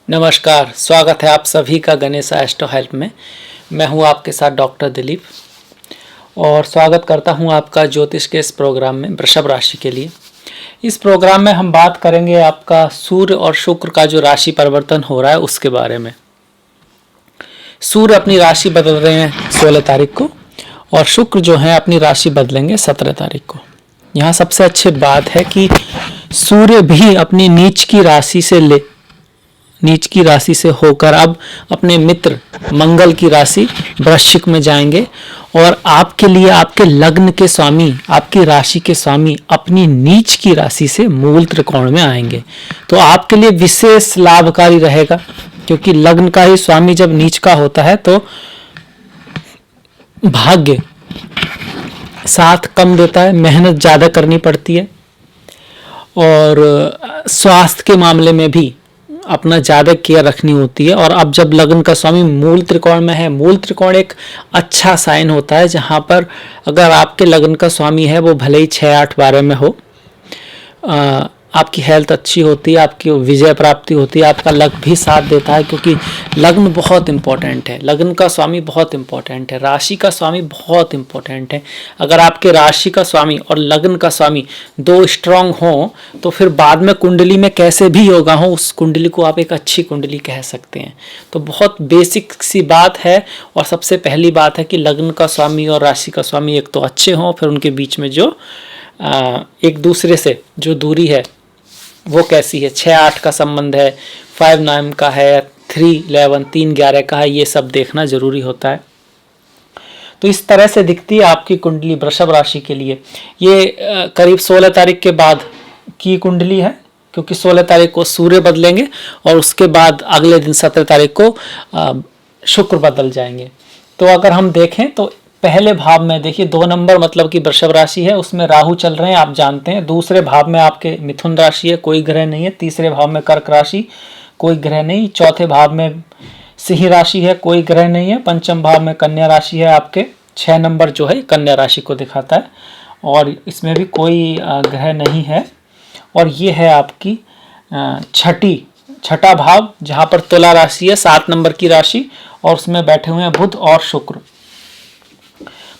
नमस्कार, स्वागत है आप सभी का गणेश एस्ट्रो हेल्प में। मैं हूं आपके साथ डॉक्टर दिलीप और स्वागत करता हूं आपका ज्योतिष के इस प्रोग्राम में वृषभ राशि के लिए। इस प्रोग्राम में हम बात करेंगे आपका सूर्य और शुक्र का जो राशि परिवर्तन हो रहा है उसके बारे में। सूर्य अपनी राशि बदल रहे हैं 16 तारीख को और शुक्र जो है अपनी राशि बदलेंगे 17 तारीख को। यहाँ सबसे अच्छी बात है कि सूर्य भी अपनी नीच की राशि से होकर अब अपने मित्र मंगल की राशि वृश्चिक में जाएंगे और आपके लिए आपके लग्न के स्वामी, आपकी राशि के स्वामी अपनी नीच की राशि से मूल त्रिकोण में आएंगे। तो आपके लिए विशेष लाभकारी रहेगा, क्योंकि लग्न का ही स्वामी जब नीच का होता है तो भाग्य साथ कम देता है, मेहनत ज़्यादा करनी पड़ती है और स्वास्थ्य के मामले में भी अपना ज़्यादा केयर रखनी होती है। और अब जब लग्न का स्वामी मूल त्रिकोण में है, मूल त्रिकोण एक अच्छा साइन होता है जहाँ पर अगर आपके लग्न का स्वामी है वो भले ही 6, 8, 12 में हो, आपकी हेल्थ अच्छी होती है, आपकी विजय प्राप्ति होती है, आपका लग्न भी साथ देता है, क्योंकि लग्न बहुत इंपॉर्टेंट है। लग्न का स्वामी बहुत इंपॉर्टेंट है, राशि का स्वामी बहुत इंपॉर्टेंट है। अगर आपके राशि का स्वामी और लग्न का स्वामी दो स्ट्रांग हो तो फिर बाद में कुंडली में कैसे भी योगा हो उस कुंडली को आप एक अच्छी कुंडली कह सकते हैं। तो बहुत बेसिक सी बात है और सबसे पहली बात है कि लग्न का स्वामी और राशि का स्वामी एक तो अच्छे हों, फिर उनके बीच में जो एक दूसरे से जो दूरी है वो कैसी है। 6-8 का संबंध है, 5-9 का है, 3-11, 3-11 का है, ये सब देखना जरूरी होता है। तो इस तरह से दिखती है आपकी कुंडली वृषभ राशि के लिए। ये करीब 16 तारीख के बाद की कुंडली है, क्योंकि 16 तारीख को सूर्य बदलेंगे और उसके बाद अगले दिन 17 तारीख को शुक्र बदल जाएंगे। तो अगर हम देखें तो पहले भाव में देखिए 2 नंबर मतलब कि वृषभ राशि है, उसमें राहु चल रहे हैं, आप जानते हैं। दूसरे भाव में आपके मिथुन राशि है, कोई ग्रह नहीं है। तीसरे भाव में कर्क राशि, कोई ग्रह नहीं। चौथे भाव में सिंह राशि है, कोई ग्रह नहीं है। पंचम भाव में कन्या राशि है, आपके 6 नंबर जो है कन्या राशि को दिखाता है और इसमें भी कोई ग्रह नहीं है। और ये है आपकी छठा भाव जहाँ पर तुला राशि है, 7 नंबर की राशि, और उसमें बैठे हुए हैं बुध और शुक्र।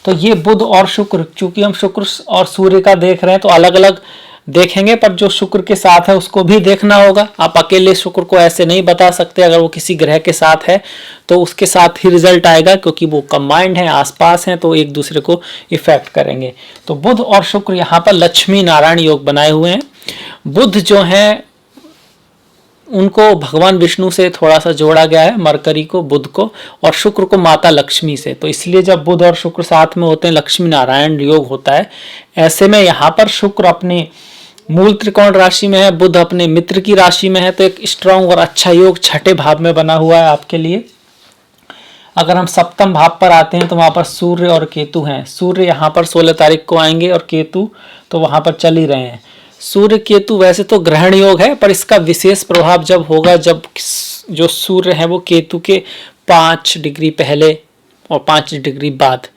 तो ये बुध और शुक्र, चूंकि हम शुक्र और सूर्य का देख रहे हैं तो अलग अलग देखेंगे, पर जो शुक्र के साथ है उसको भी देखना होगा। आप अकेले शुक्र को ऐसे नहीं बता सकते, अगर वो किसी ग्रह के साथ है तो उसके साथ ही रिजल्ट आएगा, क्योंकि वो कंबाइंड है, आसपास हैं, तो एक दूसरे को इफेक्ट करेंगे। तो बुध और शुक्र यहाँ पर लक्ष्मी नारायण योग बनाए हुए हैं। बुध जो है उनको भगवान विष्णु से थोड़ा सा जोड़ा गया है, मरकरी को, बुध को, और शुक्र को माता लक्ष्मी से। तो इसलिए जब बुध और शुक्र साथ में होते हैं लक्ष्मी नारायण योग होता है। ऐसे में यहाँ पर शुक्र अपने मूल त्रिकोण राशि में है, बुध अपने मित्र की राशि में है, तो एक स्ट्रांग और अच्छा योग 6ठे भाव में बना हुआ है आपके लिए। अगर हम सप्तम भाव पर आते हैं तो वहां पर सूर्य और केतु हैं। सूर्य यहाँ पर 16 तारीख को आएंगे और केतु तो वहां पर चल ही रहे हैं। सूर्य केतु वैसे तो ग्रहण योग है, पर इसका विशेष प्रभाव जब होगा जब जो सूर्य है वो केतु के 5 डिग्री पहले और 5 डिग्री बाद।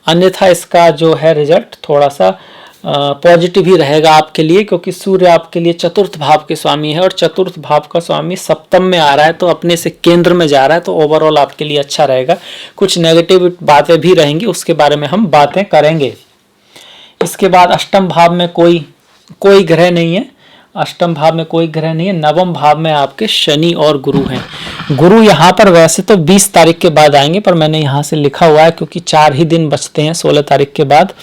अन्यथा इसका जो है रिजल्ट थोड़ा सा पॉजिटिव ही रहेगा आपके लिए, क्योंकि सूर्य आपके लिए चतुर्थ भाव के स्वामी है और चतुर्थ भाव का स्वामी सप्तम में आ रहा है, तो अपने से केंद्र में जा रहा है, तो ओवरऑल आपके लिए अच्छा रहेगा। कुछ नेगेटिव बातें भी रहेंगी, उसके बारे में हम बातें करेंगे। इसके बाद अष्टम भाव में कोई ग्रह नहीं है। अष्टम भाव में कोई ग्रह नहीं है। नवम भाव में आपके शनि और गुरु हैं। गुरु यहाँ पर वैसे तो 20 तारीख के बाद आएंगे, पर मैंने यहाँ से लिखा हुआ है क्योंकि 4 ही दिन बचते हैं 16 तारीख के बाद।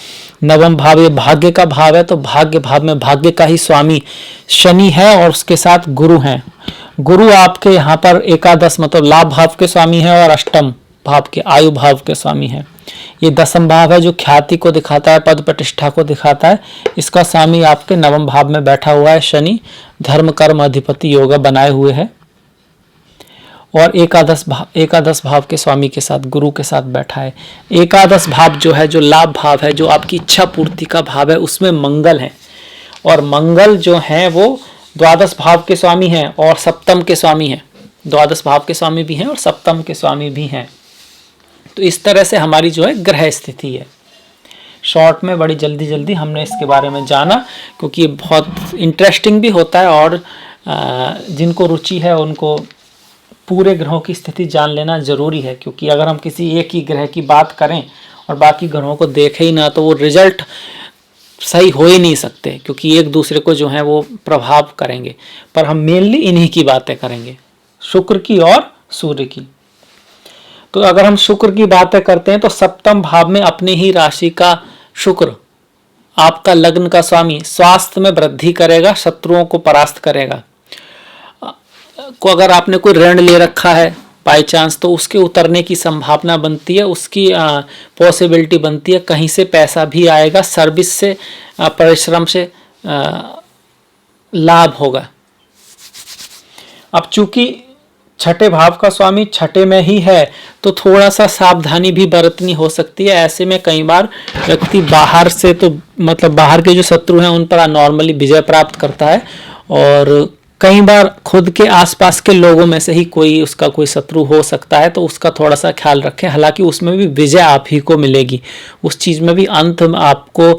नवम भाव ये भाग्य का भाव है, तो भाग्य भाव में भाग्य का ही स्वामी शनि है और उसके साथ गुरु हैं। गुरु आपके यहाँ पर एकादश मतलब लाभ भाव के स्वामी है और अष्टम भाव के आयु भाव के स्वामी है। ये दसम भाव है जो ख्याति को दिखाता है, पद प्रतिष्ठा को दिखाता है। इसका स्वामी आपके नवम भाव में बैठा हुआ है शनि, धर्म कर्म अधिपति योगा बनाए हुए है और एकादश भाव के स्वामी के साथ गुरु के साथ बैठा है। एकादश भाव जो है, जो लाभ भाव है, जो आपकी इच्छा पूर्ति का भाव है, उसमें मंगल है और मंगल जो है वो द्वादश भाव के स्वामी हैं और सप्तम के स्वामी हैं। द्वादश भाव के स्वामी भी हैं और सप्तम के स्वामी भी हैं। तो इस तरह से हमारी जो है ग्रह स्थिति है। शॉर्ट में बड़ी जल्दी हमने इसके बारे में जाना, क्योंकि ये बहुत इंटरेस्टिंग भी होता है और जिनको रुचि है उनको पूरे ग्रहों की स्थिति जान लेना जरूरी है, क्योंकि अगर हम किसी एक ही ग्रह की बात करें और बाकी ग्रहों को देखें ही ना तो वो रिजल्ट सही हो ही नहीं सकते, क्योंकि एक दूसरे को जो है वो प्रभाव करेंगे। पर हम मेनली इन्हीं की बातें करेंगे, शुक्र की और सूर्य की। तो अगर हम शुक्र की बातें करते हैं तो सप्तम भाव में अपने ही राशि का शुक्र आपका लग्न का स्वामी स्वास्थ्य में वृद्धि करेगा, शत्रुओं को परास्त करेगा। को अगर आपने कोई ऋण ले रखा है बाई चांस तो उसके उतरने की संभावना बनती है, उसकी पॉसिबिलिटी बनती है, कहीं से पैसा भी आएगा, सर्विस से परिश्रम से लाभ होगा। अब चूंकि छठे भाव का स्वामी छठे में ही है तो थोड़ा सा सावधानी भी बरतनी हो सकती है। ऐसे में कई बार व्यक्ति बाहर से तो मतलब बाहर के जो शत्रु हैं उन पर नॉर्मली विजय प्राप्त करता है, और कई बार खुद के आसपास के लोगों में से ही कोई उसका कोई शत्रु हो सकता है, तो उसका थोड़ा सा ख्याल रखें। हालांकि उसमें भी विजय आप ही को मिलेगी, उस चीज़ में भी अंत में आपको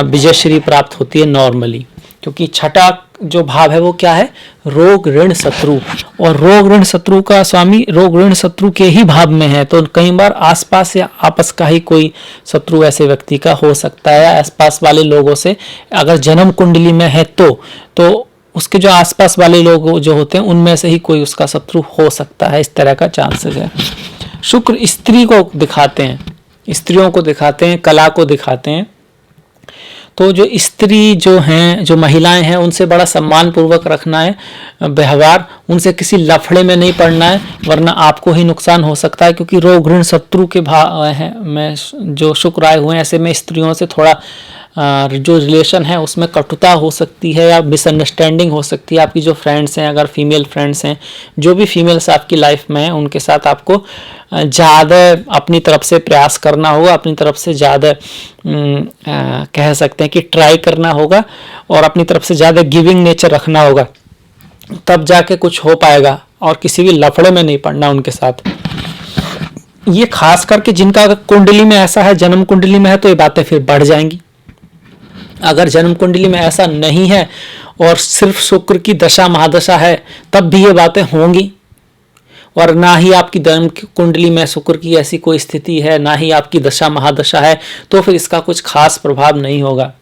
विजयश्री प्राप्त होती है नॉर्मली, क्योंकि छठा जो भाव है वो क्या है, रोग ऋण शत्रु, और रोग ऋण शत्रु का स्वामी रोग ऋण शत्रु के ही भाव में है। तो कई बार आसपास या आपस का ही कोई शत्रु ऐसे व्यक्ति का हो सकता है, आसपास वाले लोगों से अगर जन्म कुंडली में है तो उसके जो आसपास वाले लोग जो होते हैं उनमें से ही कोई उसका शत्रु हो सकता है, इस तरह का चांसेस है। शुक्र स्त्री को दिखाते हैं, स्त्रियों को दिखाते हैं, कला को दिखाते हैं। तो जो स्त्री जो हैं, जो महिलाएं हैं, उनसे बड़ा सम्मान पूर्वक रखना है व्यवहार, उनसे किसी लफड़े में नहीं पड़ना है, वरना आपको ही नुकसान हो सकता है। क्योंकि रोग ऋण शत्रु के भाव है में जो शुक्र आए हुए हैं, ऐसे में स्त्रियों से थोड़ा जो रिलेशन है उसमें कटुता हो सकती है या मिसअंडरस्टैंडिंग हो सकती है। आपकी जो फ्रेंड्स हैं, अगर फीमेल फ्रेंड्स हैं, जो भी फीमेल्स आपकी लाइफ में हैं, उनके साथ आपको ज़्यादा अपनी तरफ से प्रयास करना होगा, अपनी तरफ से ज़्यादा कह सकते हैं कि ट्राई करना होगा, और अपनी तरफ से ज़्यादा गिविंग नेचर रखना होगा, तब जाके कुछ हो पाएगा, और किसी भी लफड़े में नहीं पड़ना उनके साथ। ये खास करके जिनका कुंडली में ऐसा है, जन्म कुंडली में है, तो ये बातें फिर बढ़ जाएंगी। अगर जन्म कुंडली में ऐसा नहीं है और सिर्फ शुक्र की दशा महादशा है, तब भी ये बातें होंगी, और ना ही आपकी जन्म कुंडली में शुक्र की ऐसी कोई स्थिति है, ना ही आपकी दशा महादशा है, तो फिर इसका कुछ खास प्रभाव नहीं होगा।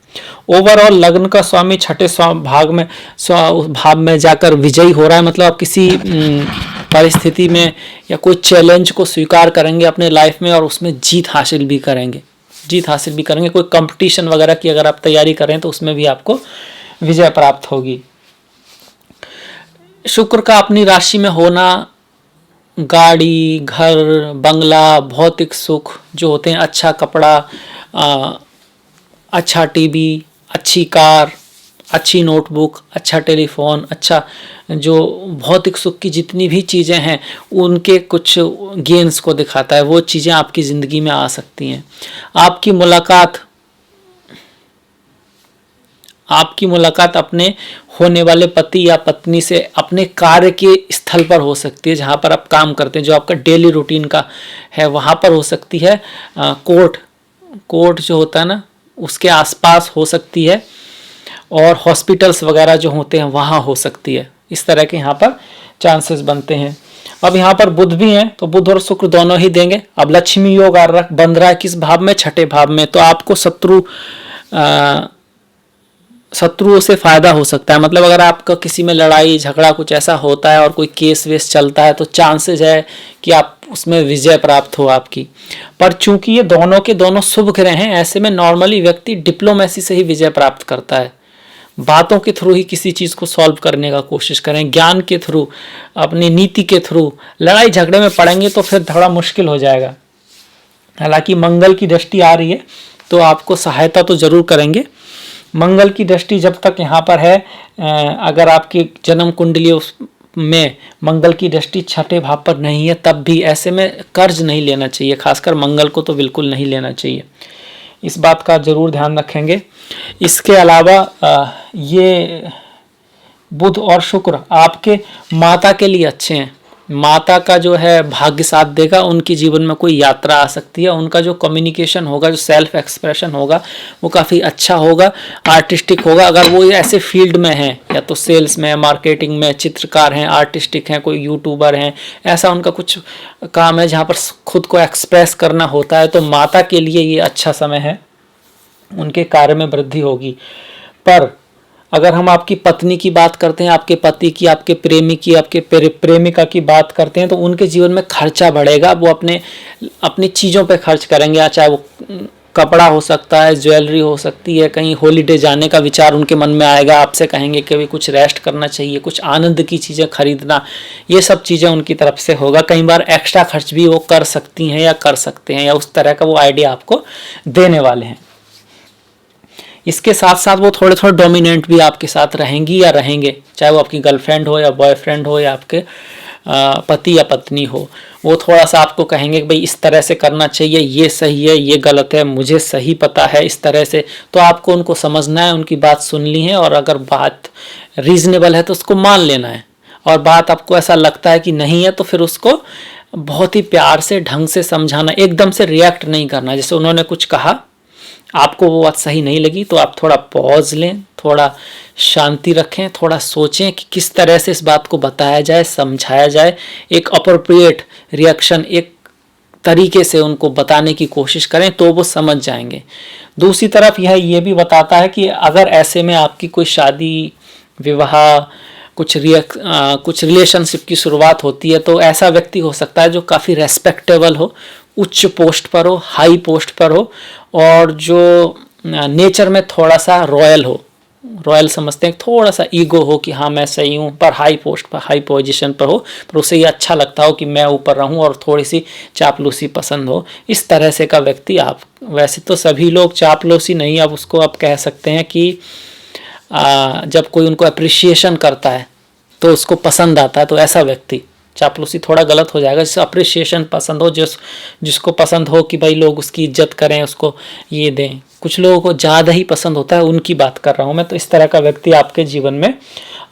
ओवरऑल लग्न का स्वामी छठे भाव में जाकर विजयी हो रहा है, मतलब आप किसी परिस्थिति में या कोई चैलेंज को स्वीकार करेंगे अपने लाइफ में, और उसमें जीत हासिल भी करेंगे। कोई कंपटीशन वगैरह की अगर आप तैयारी करें तो उसमें भी आपको विजय प्राप्त होगी। शुक्र का अपनी राशि में होना गाड़ी, घर, बंगला, भौतिक सुख जो होते हैं, अच्छा कपड़ा, अच्छा टीवी, अच्छी कार, अच्छी नोटबुक, अच्छा टेलीफोन, अच्छा जो भौतिक सुख की जितनी भी चीज़ें हैं उनके कुछ गेन्स को दिखाता है। वो चीज़ें आपकी ज़िंदगी में आ सकती हैं। आपकी मुलाकात अपने होने वाले पति या पत्नी से अपने कार्य के स्थल पर हो सकती है, जहाँ पर आप काम करते हैं, जो आपका डेली रूटीन का है वहाँ पर हो सकती है। कोर्ट जो होता है ना, उसके आसपास हो सकती है, और हॉस्पिटल्स वगैरह जो होते हैं वहाँ हो सकती है। इस तरह के यहाँ पर चांसेस बनते हैं। अब यहाँ पर बुध भी हैं, तो बुध और शुक्र दोनों ही देंगे। अब लक्ष्मी योग बन रहा है किस भाव में, छठे भाव में, तो आपको शत्रुओं से फायदा हो सकता है। मतलब अगर आपका किसी में लड़ाई झगड़ा कुछ ऐसा होता है और कोई केस वेस चलता है, तो चांसेस है कि आप उसमें विजय प्राप्त हो आपकी। पर चूंकि ये दोनों के दोनों शुभ ग्रह हैं, ऐसे में नॉर्मली व्यक्ति डिप्लोमेसी से ही विजय प्राप्त करता है। बातों के थ्रू ही किसी चीज़ को सॉल्व करने का कोशिश करें, ज्ञान के थ्रू, अपनी नीति के थ्रू। लड़ाई झगड़े में पड़ेंगे तो फिर थोड़ा मुश्किल हो जाएगा। हालांकि मंगल की दृष्टि आ रही है तो आपको सहायता तो जरूर करेंगे। मंगल की दृष्टि जब तक यहाँ पर है, अगर आपकी जन्म कुंडली में मंगल की दृष्टि छठे भाव पर नहीं है, तब भी ऐसे में कर्ज नहीं लेना चाहिए, खासकर मंगल को तो बिल्कुल नहीं लेना चाहिए। इस बात का जरूर ध्यान रखेंगे। इसके अलावा ये बुध और शुक्र आपके माता के लिए अच्छे हैं। माता का जो है भाग्य साथ देगा, उनके जीवन में कोई यात्रा आ सकती है, उनका जो कम्युनिकेशन होगा, जो सेल्फ एक्सप्रेशन होगा वो काफ़ी अच्छा होगा, आर्टिस्टिक होगा। अगर वो ऐसे फील्ड में हैं, या तो सेल्स में, मार्केटिंग में, चित्रकार हैं, आर्टिस्टिक हैं, कोई यूट्यूबर हैं, ऐसा उनका कुछ काम है जहाँ पर खुद को एक्सप्रेस करना होता है, तो माता के लिए ये अच्छा समय है, उनके कार्य में वृद्धि होगी। पर अगर हम आपकी पत्नी की बात करते हैं, आपके पति की, आपके प्रेमी की, आपके प्रेमिका की बात करते हैं, तो उनके जीवन में खर्चा बढ़ेगा। वो अपनी चीज़ों पे खर्च करेंगे, चाहे वो कपड़ा हो सकता है, ज्वेलरी हो सकती है, कहीं हॉलीडे जाने का विचार उनके मन में आएगा, आपसे कहेंगे कि भी कुछ रेस्ट करना चाहिए, कुछ आनंद की चीज़ें खरीदना, ये सब चीज़ें उनकी तरफ से होगा। कई बार एक्स्ट्रा खर्च भी वो कर सकती हैं या कर सकते हैं, या उस तरह का वो आइडिया आपको देने वाले हैं। इसके साथ साथ वो थोड़े थोड़े डोमिनेंट भी आपके साथ रहेंगी या रहेंगे, चाहे वो आपकी गर्लफ्रेंड हो या बॉयफ्रेंड हो या आपके पति या पत्नी हो। वो थोड़ा सा आपको कहेंगे कि भाई इस तरह से करना चाहिए, ये सही है, ये गलत है, मुझे सही पता है, इस तरह से। तो आपको उनको समझना है, उनकी बात सुननी है, और अगर बात रीजनेबल है तो उसको मान लेना है, और बात आपको ऐसा लगता है कि नहीं है तो फिर उसको बहुत ही प्यार से, ढंग से समझाना, एकदम से रिएक्ट नहीं करना। जैसे उन्होंने कुछ कहा, आपको वो बात सही नहीं लगी, तो आप थोड़ा पॉज लें, थोड़ा शांति रखें, थोड़ा सोचें कि किस तरह से इस बात को बताया जाए, समझाया जाए, एक अप्रोप्रिएट रिएक्शन, एक तरीके से उनको बताने की कोशिश करें, तो वो समझ जाएंगे। दूसरी तरफ यह ये भी बताता है कि अगर ऐसे में आपकी कोई शादी, विवाह, कुछ रिलेशनशिप की शुरुआत होती है, तो ऐसा व्यक्ति हो सकता है जो काफ़ी रेस्पेक्टेबल हो, उच्च पोस्ट पर हो, हाई पोस्ट पर हो, और जो नेचर में थोड़ा सा रॉयल हो, रॉयल समझते हैं, थोड़ा सा ईगो हो कि हाँ मैं सही हूँ, पर हाई पोस्ट पर, हाई पोजीशन पर हो, पर उसे ये अच्छा लगता हो कि मैं ऊपर रहूँ, और थोड़ी सी चापलूसी पसंद हो, इस तरह से का व्यक्ति आप। वैसे तो सभी लोग चापलूसी नहीं, अब उसको आप कह सकते हैं कि जब कोई उनको अप्रिशिएशन करता है तो उसको पसंद आता है, तो ऐसा व्यक्ति। चापलूसी थोड़ा गलत हो जाएगा, जिसको अप्रिशिएशन पसंद हो, जिसको पसंद हो कि भाई लोग उसकी इज्जत करें, उसको ये दें। कुछ लोगों को ज़्यादा ही पसंद होता है, उनकी बात कर रहा हूँ मैं। तो इस तरह का व्यक्ति आपके जीवन में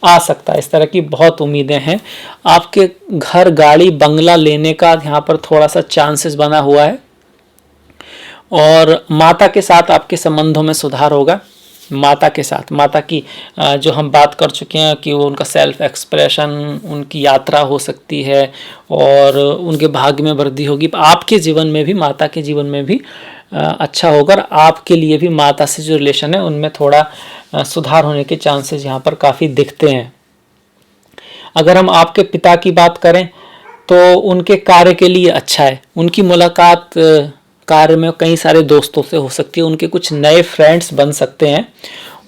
आ सकता है, इस तरह की बहुत उम्मीदें हैं। आपके घर, गाड़ी, बंगला लेने का यहाँ पर थोड़ा सा चांसेस बना हुआ है, और माता के साथ आपके संबंधों में सुधार होगा। माता के साथ, माता की जो हम बात कर चुके हैं कि वो उनका सेल्फ एक्सप्रेशन, उनकी यात्रा हो सकती है, और उनके भाग्य में वृद्धि होगी। आपके जीवन में भी, माता के जीवन में भी अच्छा होगा, और आपके लिए भी माता से जो रिलेशन है उनमें थोड़ा सुधार होने के चांसेस यहाँ पर काफ़ी दिखते हैं। अगर हम आपके पिता की बात करें तो उनके कार्य के लिए अच्छा है। उनकी मुलाकात कार्य में कई सारे दोस्तों से हो सकती है, उनके कुछ नए फ्रेंड्स बन सकते हैं।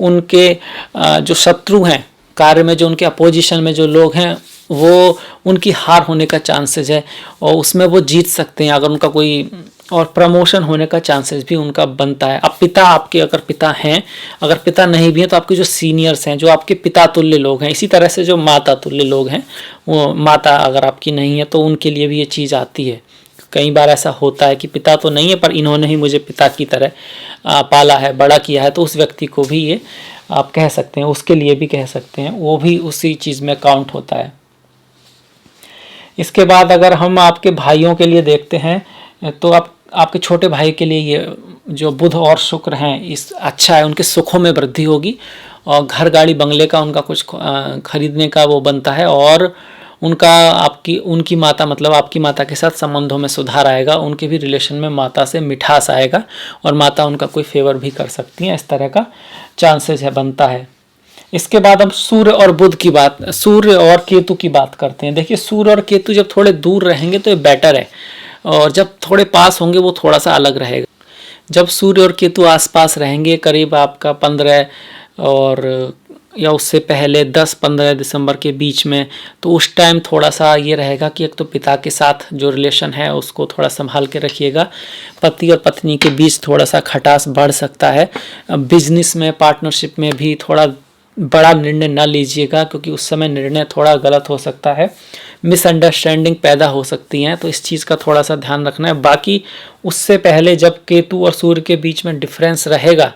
उनके जो शत्रु हैं कार्य में, जो उनके अपोजिशन में जो लोग हैं, वो उनकी हार होने का चांसेस है, और उसमें वो जीत सकते हैं अगर उनका कोई, और प्रमोशन होने का चांसेस भी उनका बनता है। अब पिता आपके अगर पिता हैं, अगर पिता नहीं भी हैं तो आपके जो सीनियर्स हैं, जो आपके पिता तुल्य लोग हैं, इसी तरह से जो माता तुल्य लोग हैं, वो माता अगर आपकी नहीं है तो उनके लिए भी ये चीज़ आती है। कई बार ऐसा होता है कि पिता तो नहीं है पर इन्होंने ही मुझे पिता की तरह पाला है, बड़ा किया है, तो उस व्यक्ति को भी ये आप कह सकते हैं, उसके लिए भी कह सकते हैं, वो भी उसी चीज़ में काउंट होता है। इसके बाद अगर हम आपके भाइयों के लिए देखते हैं तो आपके छोटे भाई के लिए ये जो बुध और शुक्र हैं, इस अच्छा है, उनके सुखों में वृद्धि होगी, और घर, गाड़ी, बंगले का उनका कुछ खरीदने का वो बनता है, और उनकी माता, मतलब आपकी माता के साथ संबंधों में सुधार आएगा, उनके भी रिलेशन में माता से मिठास आएगा, और माता उनका कोई फेवर भी कर सकती हैं, इस तरह का चांसेस है, बनता है। इसके बाद हम सूर्य और केतु की बात करते हैं। देखिए, सूर्य और केतु जब थोड़े दूर रहेंगे तो ये बेटर है, और जब थोड़े पास होंगे वो थोड़ा सा अलग रहेगा। जब सूर्य और केतु आसपास रहेंगे, करीब आपका 15 और या उससे पहले 10-15 दिसंबर के बीच में, तो उस टाइम थोड़ा सा ये रहेगा कि एक तो पिता के साथ जो रिलेशन है उसको थोड़ा संभाल के रखिएगा। पति और पत्नी के बीच थोड़ा सा खटास बढ़ सकता है। बिजनेस में, पार्टनरशिप में भी थोड़ा बड़ा निर्णय ना लीजिएगा, क्योंकि उस समय निर्णय थोड़ा गलत हो सकता है, मिसअंडरस्टैंडिंग पैदा हो सकती हैं, तो इस चीज़ का थोड़ा सा ध्यान रखना है। बाकी उससे पहले जब केतु और सूर्य के बीच में डिफरेंस रहेगा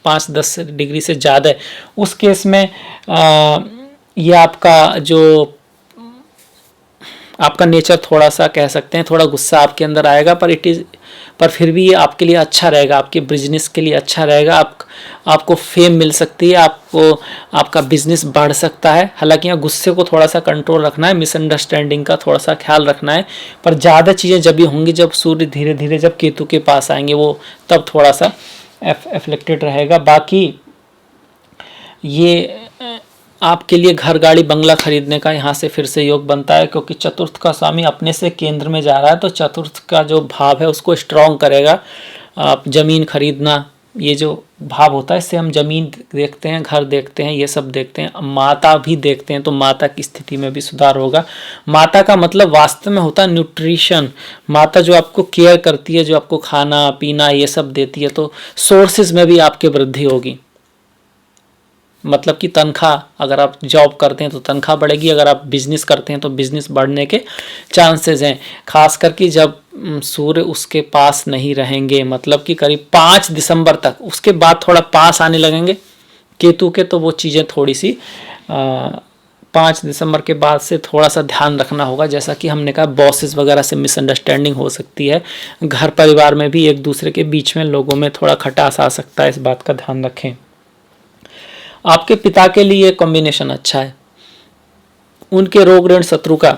5-10 डिग्री से ज़्यादा है, उस केस में ये आपका जो आपका नेचर थोड़ा सा कह सकते हैं थोड़ा गुस्सा आपके अंदर आएगा, पर फिर भी ये आपके लिए अच्छा रहेगा, आपके बिजनेस के लिए अच्छा रहेगा। आपको फेम मिल सकती है, आपका बिजनेस बढ़ सकता है। हालांकि यहाँ गुस्से को थोड़ा सा कंट्रोल रखना है, मिसअंडरस्टैंडिंग का थोड़ा सा ख्याल रखना है, पर ज़्यादा चीज़ें जब भी होंगी जब सूर्य धीरे धीरे जब केतु के पास आएंगे वो तब थोड़ा सा एफ्लेक्टेड रहेगा। बाकी ये आपके लिए घर गाड़ी बंगला खरीदने का यहाँ से फिर से योग बनता है, क्योंकि चतुर्थ का स्वामी अपने से केंद्र में जा रहा है, तो चतुर्थ का जो भाव है उसको स्ट्रॉन्ग करेगा। आप जमीन खरीदना, ये जो भाव होता है इससे हम जमीन देखते हैं, घर देखते हैं, ये सब देखते हैं, माता भी देखते हैं, तो माता की स्थिति में भी सुधार होगा। माता का मतलब वास्तव में होता है न्यूट्रिशन, माता जो आपको केयर करती है, जो आपको खाना पीना ये सब देती है, तो सोर्सेज में भी आपकी वृद्धि होगी। मतलब कि तनख्वाह, अगर आप जॉब करते हैं तो तनख्वाह बढ़ेगी, अगर आप बिजनेस करते हैं तो बिजनेस बढ़ने के चांसेस हैं। खास करके जब सूर्य उसके पास नहीं रहेंगे, मतलब कि करीब 5 दिसंबर तक, उसके बाद थोड़ा पास आने लगेंगे केतु के, तो वो चीज़ें थोड़ी सी 5 दिसंबर के बाद से थोड़ा सा ध्यान रखना होगा। जैसा कि हमने कहा बॉसेस वगैरह से मिसअंडरस्टैंडिंग हो सकती है, घर परिवार में भी एक दूसरे के बीच में लोगों में थोड़ा खटास आ सकता है, इस बात का ध्यान रखें। आपके पिता के लिए कॉम्बिनेशन अच्छा है, उनके रोग ऋण शत्रु का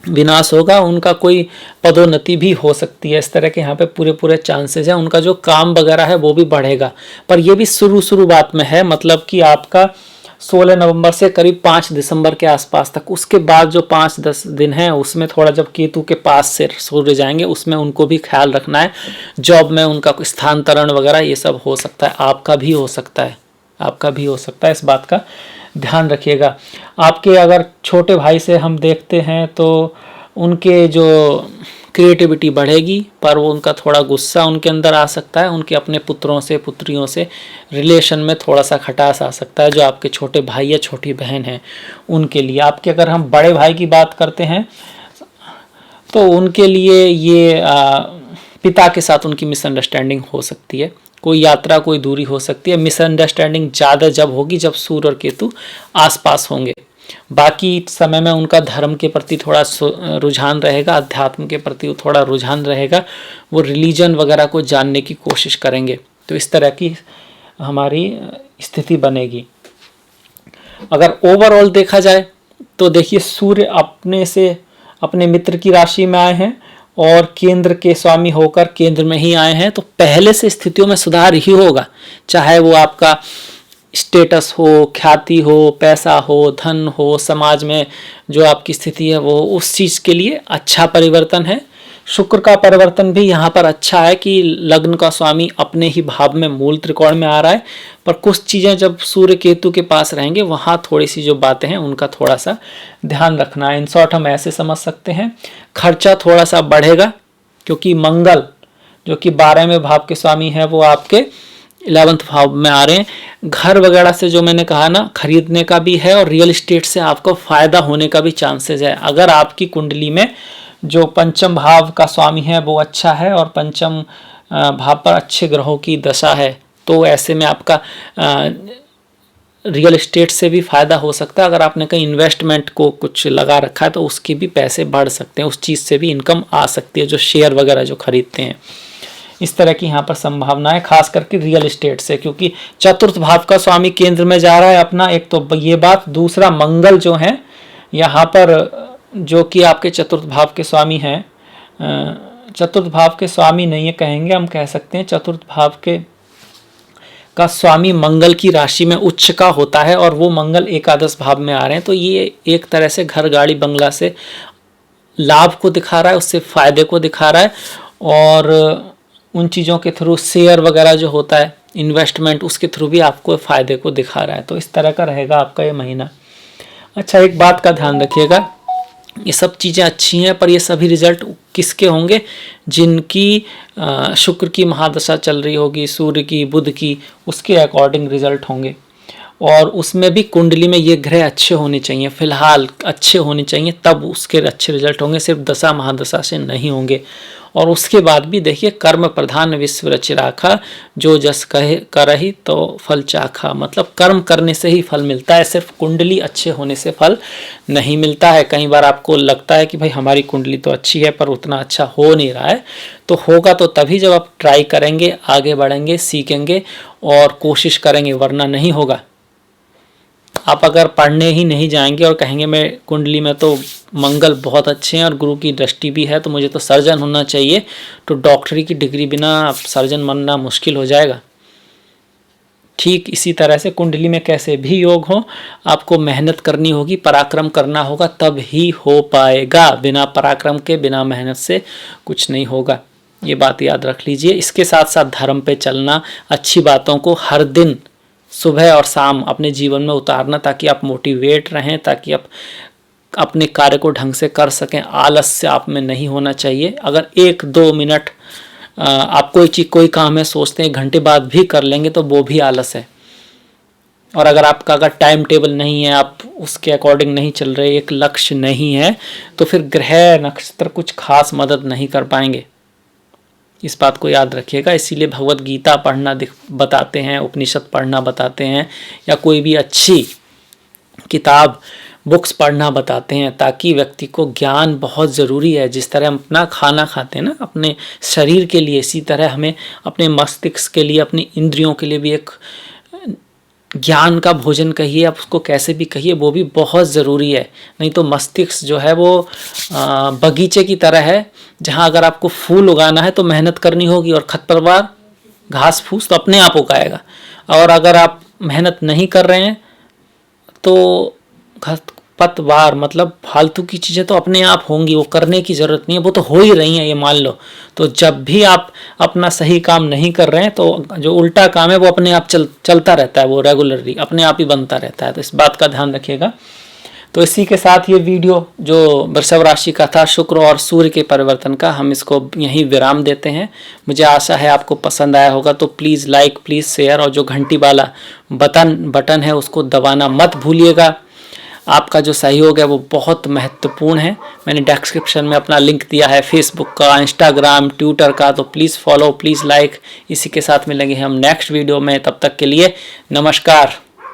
विनाश होगा, उनका कोई पदोन्नति भी हो सकती है, इस तरह के यहाँ पे पूरे चांसेस हैं। उनका जो काम वगैरह है वो भी बढ़ेगा, पर ये भी शुरू बात में है, मतलब कि आपका 16 नवंबर से करीब 5 दिसंबर के आसपास तक, उसके बाद जो 5-10 दिन है उसमें थोड़ा जब केतु के पास से सूर्य जाएंगे उसमें उनको भी ख्याल रखना है। जॉब में उनका स्थानांतरण वगैरह ये सब हो सकता है, आपका भी हो सकता है, इस बात का ध्यान रखिएगा। आपके अगर छोटे भाई से हम देखते हैं तो उनके जो क्रिएटिविटी बढ़ेगी, पर वो उनका थोड़ा गुस्सा उनके अंदर आ सकता है, उनके अपने पुत्रों से पुत्रियों से रिलेशन में थोड़ा सा खटास आ सकता है, जो आपके छोटे भाई या छोटी बहन हैं उनके लिए। आपके अगर हम बड़े भाई की बात करते हैं तो उनके लिए ये पिता के साथ उनकी मिसअंडरस्टैंडिंग हो सकती है, कोई यात्रा कोई दूरी हो सकती है। मिसअंडरस्टैंडिंग ज़्यादा जब होगी जब सूर्य और केतु आसपास होंगे। बाकी समय में उनका धर्म के प्रति थोड़ा रुझान रहेगा, अध्यात्म के प्रति थोड़ा रुझान रहेगा, वो रिलीजन वगैरह को जानने की कोशिश करेंगे, तो इस तरह की हमारी स्थिति बनेगी। अगर ओवरऑल देखा जाए तो देखिए सूर्य अपने मित्र की राशि में आए हैं और केंद्र के स्वामी होकर केंद्र में ही आए हैं, तो पहले से स्थितियों में सुधार ही होगा, चाहे वो आपका स्टेटस हो, ख्याति हो, पैसा हो, धन हो, समाज में जो आपकी स्थिति है वो उस चीज़ के लिए अच्छा परिवर्तन है। शुक्र का परिवर्तन भी यहाँ पर अच्छा है कि लग्न का स्वामी अपने ही भाव में मूल त्रिकोण में आ रहा है, पर कुछ चीज़ें जब सूर्य केतु के पास रहेंगे वहाँ थोड़ी सी जो बातें हैं उनका थोड़ा सा ध्यान रखना है। इन शॉर्ट हम ऐसे समझ सकते हैं, खर्चा थोड़ा सा बढ़ेगा क्योंकि मंगल जो कि 12वें भाव के स्वामी है वो आपके 11th भाव में आ रहे हैं। घर वगैरह से जो मैंने कहा ना, खरीदने का भी है और रियल एस्टेट से आपको फ़ायदा होने का भी चांसेस है। अगर आपकी कुंडली में जो पंचम भाव का स्वामी है वो अच्छा है और पंचम भाव पर अच्छे ग्रहों की दशा है, तो ऐसे में आपका रियल एस्टेट से भी फ़ायदा हो सकता है। अगर आपने कहीं इन्वेस्टमेंट को कुछ लगा रखा है तो उसके भी पैसे बढ़ सकते हैं, उस चीज़ से भी इनकम आ सकती है, जो शेयर वगैरह जो खरीदते हैं। इस तरह की यहाँ पर संभावना है, खास करके रियल एस्टेट से, क्योंकि चतुर्थ भाव का स्वामी केंद्र में जा रहा है अपना, एक तो ये बात, दूसरा मंगल जो है यहाँ पर जो कि आपके चतुर्थ भाव के स्वामी हैं, चतुर्थ भाव के स्वामी नहीं है कहेंगे, हम कह सकते हैं चतुर्थ भाव का स्वामी मंगल की राशि में उच्च का होता है और वो मंगल एकादश भाव में आ रहे हैं, तो ये एक तरह से घर गाड़ी बंगला से लाभ को दिखा रहा है, उससे फायदे को दिखा रहा है, और उन चीज़ों के थ्रू शेयर वगैरह जो होता है इन्वेस्टमेंट, उसके थ्रू भी आपको फायदे को दिखा रहा है। तो इस तरह का रहेगा आपका ये महीना। अच्छा, एक बात का ध्यान रखिएगा, ये सब चीज़ें अच्छी हैं, पर ये सभी रिजल्ट किसके होंगे? जिनकी शुक्र की महादशा चल रही होगी, सूर्य की, बुध की, उसके अकॉर्डिंग रिजल्ट होंगे। और उसमें भी कुंडली में ये ग्रह अच्छे होने चाहिए, फिलहाल अच्छे होने चाहिए, तब उसके अच्छे रिजल्ट होंगे, सिर्फ दशा महादशा से नहीं होंगे। और उसके बाद भी देखिए कर्म प्रधान विश्व रच राखा, जो जस कहे करहि तो फल चाखा, मतलब कर्म करने से ही फल मिलता है, सिर्फ कुंडली अच्छे होने से फल नहीं मिलता है। कई बार आपको लगता है कि भाई हमारी कुंडली तो अच्छी है पर उतना अच्छा हो नहीं रहा है, तो होगा तो तभी जब आप ट्राई करेंगे, आगे बढ़ेंगे, सीखेंगे और कोशिश करेंगे, वरना नहीं होगा। आप अगर पढ़ने ही नहीं जाएंगे और कहेंगे मैं कुंडली में तो मंगल बहुत अच्छे हैं और गुरु की दृष्टि भी है तो मुझे तो सर्जन होना चाहिए, तो डॉक्टरी की डिग्री बिना सर्जन बनना मुश्किल हो जाएगा। ठीक इसी तरह से कुंडली में कैसे भी योग हो, आपको मेहनत करनी होगी, पराक्रम करना होगा, तब ही हो पाएगा। बिना पराक्रम के, बिना मेहनत से कुछ नहीं होगा, ये बात याद रख लीजिए। इसके साथ साथ धर्म पे चलना, अच्छी बातों को हर दिन सुबह और शाम अपने जीवन में उतारना, ताकि आप मोटिवेट रहें, ताकि आप अपने कार्य को ढंग से कर सकें। आलस्य आप में नहीं होना चाहिए। अगर 1-2 मिनट आप कोई काम है सोचते हैं 1 घंटे बाद भी कर लेंगे तो वो भी आलस है। और अगर आपका अगर टाइम टेबल नहीं है, आप उसके अकॉर्डिंग नहीं चल रहे, एक लक्ष्य नहीं है, तो फिर ग्रह नक्षत्र कुछ खास मदद नहीं कर पाएंगे। इस बात को याद रखिएगा। इसीलिए भगवत गीता पढ़ना बताते हैं, उपनिषद पढ़ना बताते हैं, या कोई भी अच्छी किताब बुक्स पढ़ना बताते हैं, ताकि व्यक्ति को ज्ञान बहुत ज़रूरी है। जिस तरह हम अपना खाना खाते हैं ना अपने शरीर के लिए, इसी तरह हमें अपने मस्तिष्क के लिए, अपनी इंद्रियों के लिए भी एक ज्ञान का भोजन कहिए, आप उसको कैसे भी कहिए, वो भी बहुत ज़रूरी है। नहीं तो मस्तिष्क जो है वो बगीचे की तरह है, जहाँ अगर आपको फूल उगाना है तो मेहनत करनी होगी, और खरपतवार घास फूस तो अपने आप उगाएगा। और अगर आप मेहनत नहीं कर रहे हैं तो खरपतवार मतलब फालतू की चीज़ें तो अपने आप होंगी, वो करने की ज़रूरत नहीं है, वो तो हो ही रही हैं, ये मान लो। तो जब भी आप अपना सही काम नहीं कर रहे हैं तो जो उल्टा काम है वो अपने आप चलता रहता है, वो रेगुलरली अपने आप ही बनता रहता है। तो इस बात का ध्यान रखिएगा। तो इसी के साथ ये वीडियो जो वृषभ राशि का था, शुक्र और सूर्य के परिवर्तन का, हम इसको यहीं विराम देते हैं। मुझे आशा है आपको पसंद आया होगा। तो प्लीज़ लाइक, प्लीज़ शेयर, और जो घंटी वाला बटन है उसको दबाना मत भूलिएगा। आपका जो सहयोग है वो बहुत महत्वपूर्ण है। मैंने डिस्क्रिप्शन में अपना लिंक दिया है फेसबुक का, इंस्टाग्राम, ट्विटर का, तो प्लीज़ फॉलो, प्लीज़ लाइक। इसी के साथ मिलेंगे हम नेक्स्ट वीडियो में। तब तक के लिए नमस्कार।